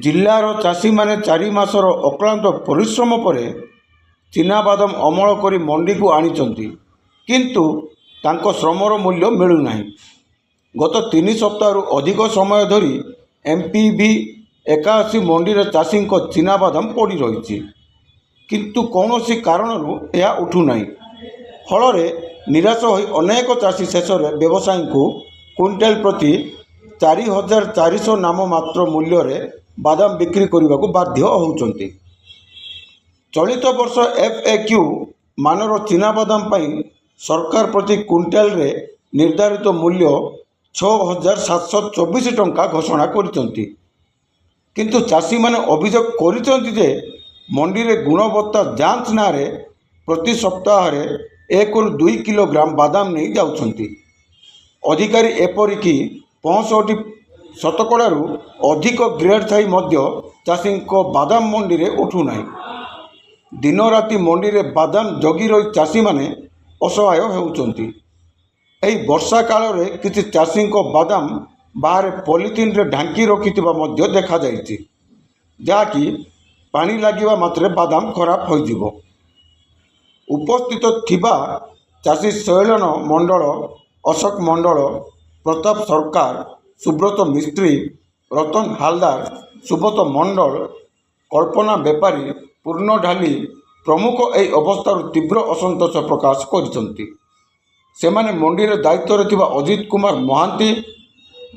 ଜିଲ୍ଲାର ଚାଷୀମାନେ 4 ମାସର ଅକ୍ଳାନ୍ତ ପରିଶ୍ରମ ପରେ ଚିନାବାଦାମ ଅମଳ କରି ମଣ୍ଡିକୁ ଆଣିଛନ୍ତି, କିନ୍ତୁ ତାଙ୍କ ଶ୍ରମର ମୂଲ୍ୟ ମିଳୁନାହିଁ। ଗତ 3 ସପ୍ତାହରୁ ଅଧିକ ସମୟ ଧରି MPV 81 ମଣ୍ଡିରେ ଚାଷୀଙ୍କ ଚିନାବାଦାମ ପଡ଼ି ରହିଛି, କିନ୍ତୁ କୌଣସି କାରଣରୁ ଏହା ଉଠୁନାହିଁ। ଫଳରେ ନିରାଶ ହୋଇ ଅନେକ ଚାଷୀ ଶେଷରେ ବ୍ୟବସାୟୀଙ୍କୁ କ୍ୱିଣ୍ଟାଲ ପ୍ରତି 4,400 ନାମମାତ୍ର ମୂଲ୍ୟରେ ବାଦାମ ବିକ୍ରି କରିବାକୁ ବାଧ୍ୟ ହେଉଛନ୍ତି। ଚଳିତ ବର୍ଷ FAQ ମାନର ଚିନାବାଦାମ ପାଇଁ ସରକାର ପ୍ରତି କ୍ୱିଣ୍ଟାଲରେ ନିର୍ଦ୍ଧାରିତ ମୂଲ୍ୟ 6,724 ଟଙ୍କା ଘୋଷଣା କରିଛନ୍ତି, କିନ୍ତୁ ଚାଷୀମାନେ ଅଭିଯୋଗ କରିଛନ୍ତି ଯେ ମଣ୍ଡିରେ ଗୁଣବତ୍ତା ଯାଞ୍ଚ ନାଁରେ ପ୍ରତି ସପ୍ତାହରେ 1ରୁ 2 କିଲୋଗ୍ରାମ ବାଦାମ ନେଇ ଯାଉଛନ୍ତି। ଅଧିକାରୀ ଏପରିକି 65 ଶତକଡ଼ାରୁ ଅଧିକ ଗ୍ରେଡ୍ ଥାଇ ମଧ୍ୟ ଚାଷୀଙ୍କ ବାଦାମ ମଣ୍ଡିରେ ଉଠୁନାହିଁ। ଦିନ ରାତି ମଣ୍ଡିରେ ବାଦାମ ଜଗି ରହି ଚାଷୀମାନେ ଅସହାୟ ହେଉଛନ୍ତି। ଏହି ବର୍ଷା କାଳରେ କିଛି ଚାଷୀଙ୍କ ବାଦାମ ବାହାରେ ପଲିଥିନରେ ଢାଙ୍କି ରଖିଥିବା ମଧ୍ୟ ଦେଖାଯାଇଛି, ଯାହାକି ପାଣି ଲାଗିବା ମାତ୍ରେ ବାଦାମ ଖରାପ ହୋଇଯିବ। ଉପସ୍ଥିତ ଥିବା ଚାଷୀ ଶୈଳନ ମଣ୍ଡଳ, ଅଶୋକ ମଣ୍ଡଳ, ପ୍ରତାପ ସରକାର, ସୁବ୍ରତ ମିସ୍ତ୍ରୀ, ରତନ ହାଲଦାର, ସୁବ୍ରତ ମଣ୍ଡଳ, କଳ୍ପନା ବେପାରୀ, ପୂର୍ଣ୍ଣ ଢାଲି ପ୍ରମୁଖ ଏହି ଅବସ୍ଥାରୁ ତୀବ୍ର ଅସନ୍ତୋଷ ପ୍ରକାଶ କରିଛନ୍ତି। ସେମାନେ ମଣ୍ଡିରେ ଦାୟିତ୍ୱରେ ଥିବା Ajit Kumar Mohanty,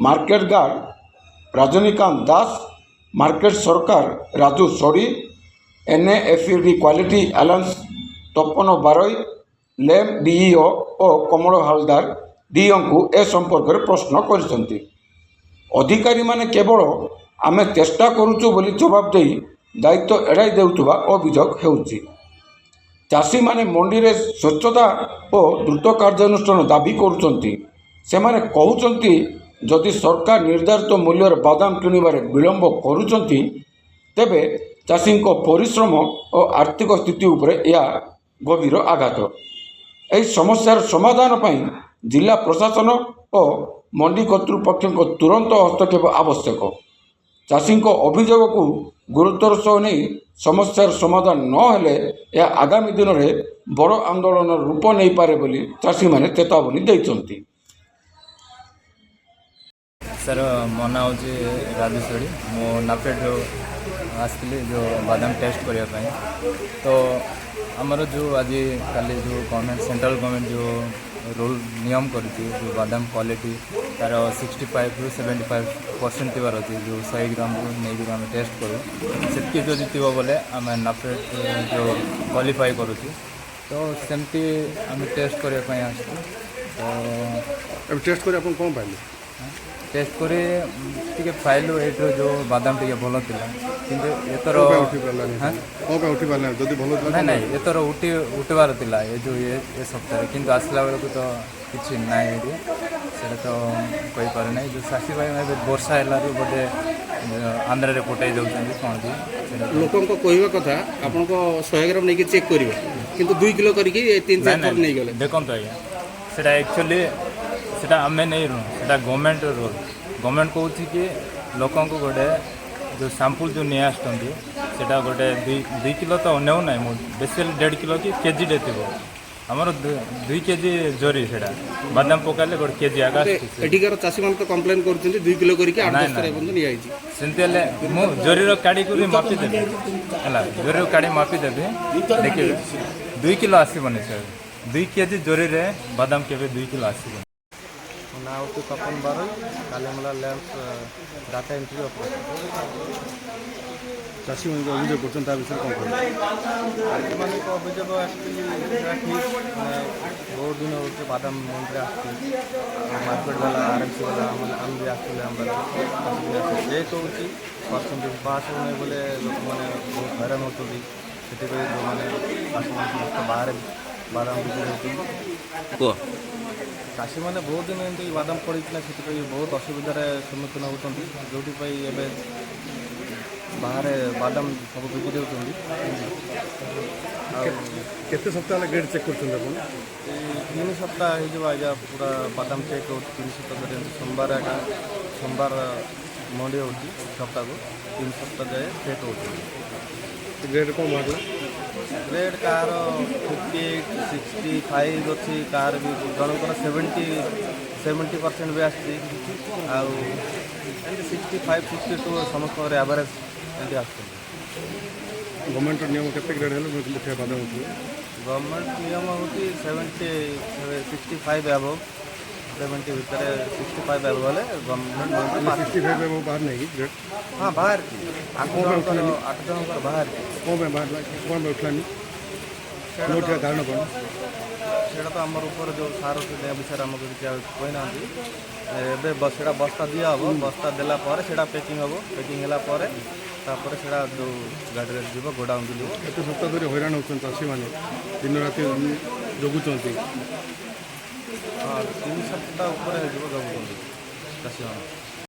market guard Rajanikanta Das, market ସରକାର ରାଜୁ ସୋଢ଼ି, NAFED କ୍ୱାଲିଟି ଆଲାନ୍ସ ତପନ ବାରୋଇ, ଲେମ୍ DEO ଓ କମଳ ହାଲଦାର DEOଙ୍କୁ ଏ ସମ୍ପର୍କରେ ପ୍ରଶ୍ନ କରିଛନ୍ତି। ଅଧିକାରୀମାନେ କେବଳ ଆମେ ଚେଷ୍ଟା କରୁଛୁ ବୋଲି ଜବାବ ଦେଇ ଦାୟିତ୍ୱ ଏଡ଼ାଇ ଦେଉଥିବା ଅଭିଯୋଗ ହେଉଛି। ଚାଷୀମାନେ ମଣ୍ଡିରେ ସ୍ୱଚ୍ଛତା ଓ ଦ୍ରୁତ କାର୍ଯ୍ୟାନୁଷ୍ଠାନ ଦାବି କରୁଛନ୍ତି। ସେମାନେ କହୁଛନ୍ତି, ଯଦି ସରକାର ନିର୍ଦ୍ଧାରିତ ମୂଲ୍ୟରେ ବାଦାମ କିଣିବାରେ ବିଳମ୍ବ କରୁଛନ୍ତି, ତେବେ ଚାଷୀଙ୍କ ପରିଶ୍ରମ ଓ ଆର୍ଥିକ ସ୍ଥିତି ଉପରେ ଏହା ଗଭୀର ଆଘାତ। ଏହି ସମସ୍ୟାର ସମାଧାନ ପାଇଁ ଜିଲ୍ଲା ପ୍ରଶାସନ ଓ ମଣ୍ଡି କର୍ତ୍ତୃପକ୍ଷଙ୍କ ତୁରନ୍ତ ହସ୍ତକ୍ଷେପ ଆବଶ୍ୟକ। ଚାଷୀଙ୍କ ଅଭିଯୋଗକୁ ଗୁରୁତ୍ୱର ସହ ନେଇ ସମସ୍ୟାର ସମାଧାନ ନ ହେଲେ ଏହା ଆଗାମୀ ଦିନରେ ବଡ଼ ଆନ୍ଦୋଳନର ରୂପ ନେଇପାରେ ବୋଲି ଚାଷୀମାନେ ଚେତାବନୀ ଦେଇଛନ୍ତି। सर मो ना हूँ राजू सोढ़ी मो नाफेड आसती जो बादाम टेस्ट करने तो आमर जो आज कल जो गवर्नमेंट सेंट्रल गवर्नमेंट जो रूल नियम कर जो बादाम क्वालिटी तार 65 ରୁ 75% थी अच्छे जो 100 ग्राम नहीं आम टेस्ट करूँ से जदि थी बोले आम नाफेड जो क्वालिफाई करूँ तो सेमती आम टेस्ट करने तो टेस्ट कर कौन पाइले टेस्ट करे टी पाइलु एट्रो जो बादाम टी भल था कि एतर उठी पार्ला जदि भल ना ना एतर उठवार था ये जो ये सप्ताह किंतु आसला बेलू तो किसी ना से तो कही पारे ना जो चाषी भाई वर्षा है बोधे आंध्र पटाई दौरान कौन कि लोक कहवा कथा आपन 100 ग्राम नहीं चेक करेंगे किंतु 2 किलो करके 3-4 नहीं गले देखो से एक्चुअली सेटा आम नहीं रू से गवर्नमेंट रूल गवर्नमेंट कौन कि लोक गोटे जो सैंपल जो नहीं आसटा गोटे 2 किलो तो अने ना बेसिकली 1.5 किलो कि केजी थी आमर 2 केजी जोरी से बादाम पकाले गोटे केजी आगा एठिकार चाषी मान तो कंप्लेन कर 2 किलो करके सेमती जोरी काढ़ी मापिदेवी है जोरी काढ़ी मापिदेवी देखिए 2 किलो आसबनी सर 2 केजी जोरी रे बादाम के 2 किलो आसबनी ना हूँ तपन बारोई कालीमला लैंप डाटा एंट्री ऑपरेटर चाषी मान अभियोग कर विषय कौन चाषी मान अभियोग बहुत दिन हो बादाम मंडी आसती मार्केट वाला RMC वाला आम भी आसते आम ये कहूँ परसेंटेज पास होने बोले लोक मैंने बहुत हैरान होती से जो मैंने चाषी मान बाहर बादाम बिक्री होती चाषी मैंने बहुत दिन एमती बादाम पड़ता से बहुत असुविधार सम्मुखीन होती जो बाहर बादाम सब बिक्री होती केते सप्ताह गेट चेक कर 3 सप्ताह हो पूरा बादाम चेक हो 3 सप्ताह सोमवार सोमवार ମଣ୍ଡି ହେଉଛି ସପ୍ତାହକୁ 3 ସପ୍ତାହ ଯାଏ ସେଟ୍ ହେଉଛି। ଗ୍ରେଡ୍ କ'ଣ ବାହାରିଲା? ଗ୍ରେଡ୍ କାହାର 58, 65 ଅଛି, କାହାର ବି ଜଣଙ୍କର 70% ବି ଆସିଛି, ଆଉ ଏମିତି 65, 62 ସମସ୍ତଙ୍କର ଆଭରେଜ୍ ଏମିତି ଆସୁଛନ୍ତି। ଗଭର୍ଣ୍ଣମେଣ୍ଟର ନିୟମ କେତେ ଗ୍ରେଡ୍ ହେଲେ ମୁଠିଆ ବାଦାମ ଉଠିବ? ଗଭର୍ଣ୍ଣମେଣ୍ଟ ନିୟମ ହେଉଛି 65 ଆବଭ୍, 70 ଭିତରେ 65 ଆବଭ୍ ହେଲେ ଗଭର୍ଣ୍ଣମେଣ୍ଟ 65 ଏବେ ବାହାର ନାହିଁ କି ଗ୍ରେଡ୍? ହଁ ବାହାରିଛି, 8 ଜଣଙ୍କର ବାହାରିଛି। କ'ଣ ପାଇଁ ବାହାରିଲା, କ'ଣ ପାଇଁ ଉଠିଲାନି? ମୁଠିଆ କାରଣ କ'ଣ? ସେଇଟା ତ ଆମର ଉପରେ ଯେଉଁ ସାର ବିଷୟରେ ଆମକୁ କିଛି ଆଉ କହିନାହାନ୍ତି। ଏବେ ସେଇଟା ବସ୍ତା ଦିଆହେବ, ବସ୍ତା ଦେଲା ପରେ ସେଇଟା ପ୍ୟାକିଂ ହେବ, ପ୍ୟାକିଂ ହେଲା ପରେ ତାପରେ ସେଇଟା ଯେଉଁ ଗାଡ଼ିରେ ଯିବ ଗୋଡାଉନ୍କୁ ଯିବ। ଏତେ ସପ୍ତାହ ଧରି ହଇରାଣ ହେଉଛନ୍ତି ଚାଷୀମାନେ, ଦିନ ରାତି ଜଗୁଛନ୍ତି। ହଁ 3 ସପ୍ତାହ ଉପରେ ହେଇଯିବ ଜଗୁଛନ୍ତି ଚାଷୀମାନେ।